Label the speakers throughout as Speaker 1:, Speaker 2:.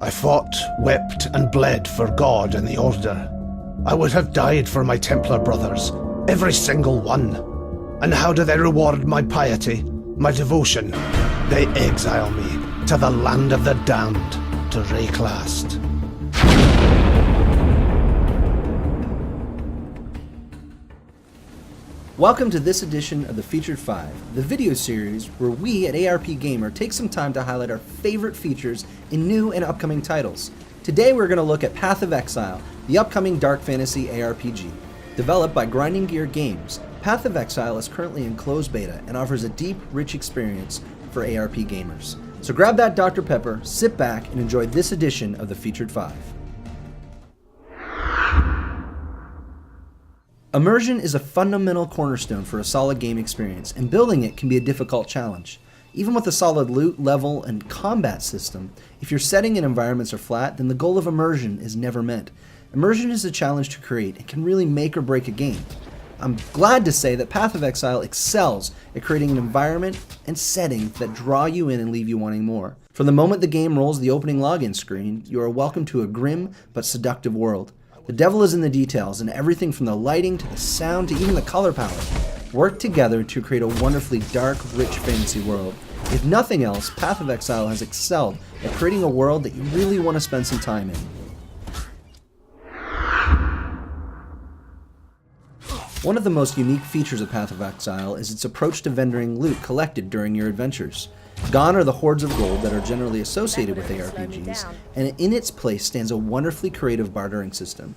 Speaker 1: I fought, wept, and bled for God and the Order. I would have died for my Templar brothers, every single one. And how do they reward my piety, my devotion? They exile me to the land of the damned, to reclast.
Speaker 2: Welcome to this edition of the Featured 5, the video series where we at ARP Gamer take some time to highlight our favorite features in new and upcoming titles. Today we're going to look at Path of Exile, the upcoming dark fantasy ARPG. Developed by Grinding Gear Games, Path of Exile is currently in closed beta and offers a deep, rich experience for ARP gamers. So grab that Dr. Pepper, sit back, and enjoy this edition of the Featured 5. Immersion is a fundamental cornerstone for a solid game experience, and building it can be a difficult challenge. Even with a solid loot, level, and combat system, if your setting and environments are flat, then the goal of immersion is never met. Immersion is a challenge to create and can really make or break a game. I'm glad to say that Path of Exile excels at creating an environment and setting that draw you in and leave you wanting more. From the moment the game rolls the opening login screen, you are welcome to a grim but seductive world. The devil is in the details, and everything from the lighting to the sound to even the color palette work together to create a wonderfully dark, rich fantasy world. If nothing else, Path of Exile has excelled at creating a world that you really want to spend some time in. One of the most unique features of Path of Exile is its approach to vendoring loot collected during your adventures. Gone are the hordes of gold that are generally associated with ARPGs, and in its place stands a wonderfully creative bartering system.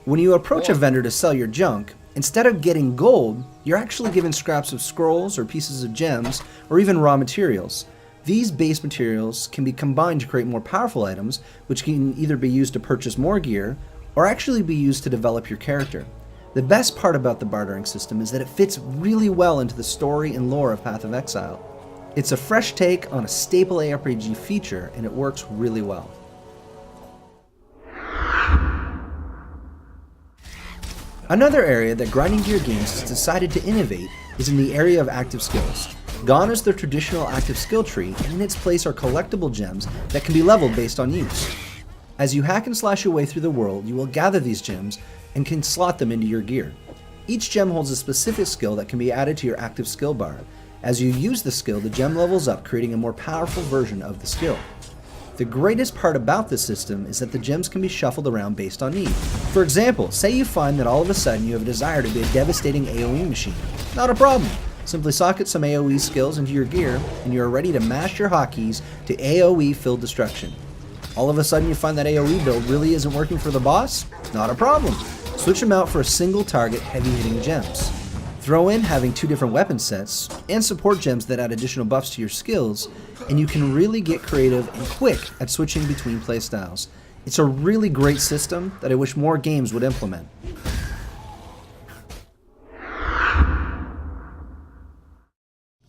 Speaker 2: When you approach a vendor to sell your junk, instead of getting gold, you're actually given scraps of scrolls or pieces of gems, or even raw materials. These base materials can be combined to create more powerful items, which can either be used to purchase more gear, or actually be used to develop your character. The best part about the bartering system is that it fits really well into the story and lore of Path of Exile. It's a fresh take on a staple ARPG feature, and it works really well. Another area that Grinding Gear Games has decided to innovate is in the area of active skills. Gone is the traditional active skill tree, and in its place are collectible gems that can be leveled based on use. As you hack and slash your way through the world, you will gather these gems and can slot them into your gear. Each gem holds a specific skill that can be added to your active skill bar. As you use the skill, the gem levels up, creating a more powerful version of the skill. The greatest part about this system is that the gems can be shuffled around based on need. For example, say you find that all of a sudden you have a desire to be a devastating AoE machine. Not a problem. Simply socket some AoE skills into your gear, and you are ready to mash your hotkeys to AoE-filled destruction. All of a sudden you find that AoE build really isn't working for the boss? Not a problem. Switch them out for a single target heavy-hitting gems. Throw in having two different weapon sets, and support gems that add additional buffs to your skills, and you can really get creative and quick at switching between playstyles. It's a really great system that I wish more games would implement.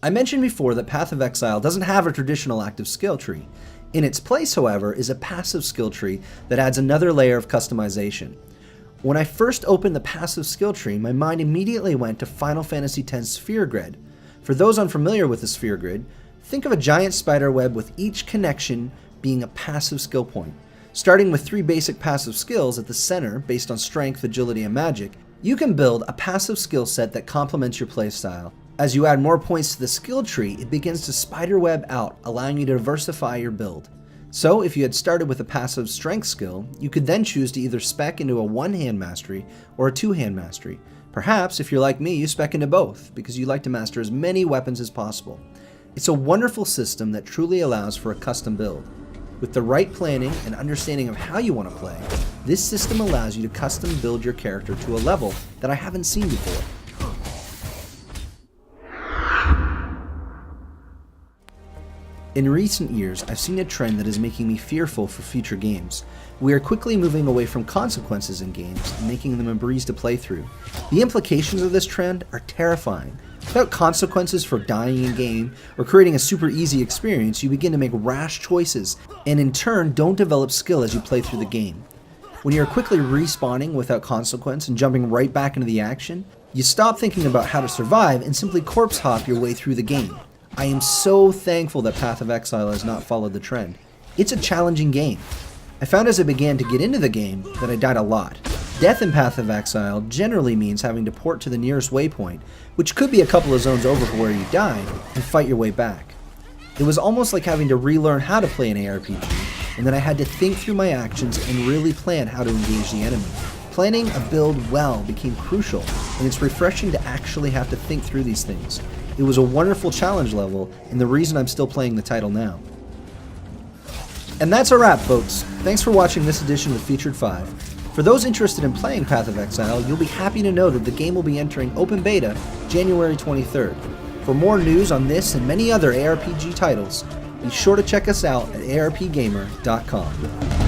Speaker 2: I mentioned before that Path of Exile doesn't have a traditional active skill tree. In its place, however, is a passive skill tree that adds another layer of customization. When I first opened the passive skill tree, my mind immediately went to Final Fantasy X's Sphere Grid. For those unfamiliar with the Sphere Grid, think of a giant spider web with each connection being a passive skill point. Starting with 3 basic passive skills at the center, based on strength, agility, and magic, you can build a passive skill set that complements your playstyle. As you add more points to the skill tree, it begins to spiderweb out, allowing you to diversify your build. So, if you had started with a passive strength skill, you could then choose to either spec into a one-hand mastery or a two-hand mastery. Perhaps, if you're like me, you spec into both, because you like to master as many weapons as possible. It's a wonderful system that truly allows for a custom build. With the right planning and understanding of how you want to play, this system allows you to custom build your character to a level that I haven't seen before. In recent years, I've seen a trend that is making me fearful for future games. We are quickly moving away from consequences in games and making them a breeze to play through. The implications of this trend are terrifying. Without consequences for dying in-game or creating a super easy experience, you begin to make rash choices and in turn don't develop skill as you play through the game. When you're quickly respawning without consequence and jumping right back into the action, you stop thinking about how to survive and simply corpse hop your way through the game. I am so thankful that Path of Exile has not followed the trend. It's a challenging game. I found as I began to get into the game that I died a lot. Death in Path of Exile generally means having to port to the nearest waypoint, which could be a couple of zones over from where you died, and fight your way back. It was almost like having to relearn how to play an ARPG, and then I had to think through my actions and really plan how to engage the enemy. Planning a build well became crucial, and it's refreshing to actually have to think through these things. It was a wonderful challenge level, and the reason I'm still playing the title now. And that's a wrap, folks. Thanks for watching this edition of Featured 5. For those interested in playing Path of Exile, you'll be happy to know that the game will be entering open beta January 23rd. For more news on this and many other ARPG titles, be sure to check us out at arpgamer.com.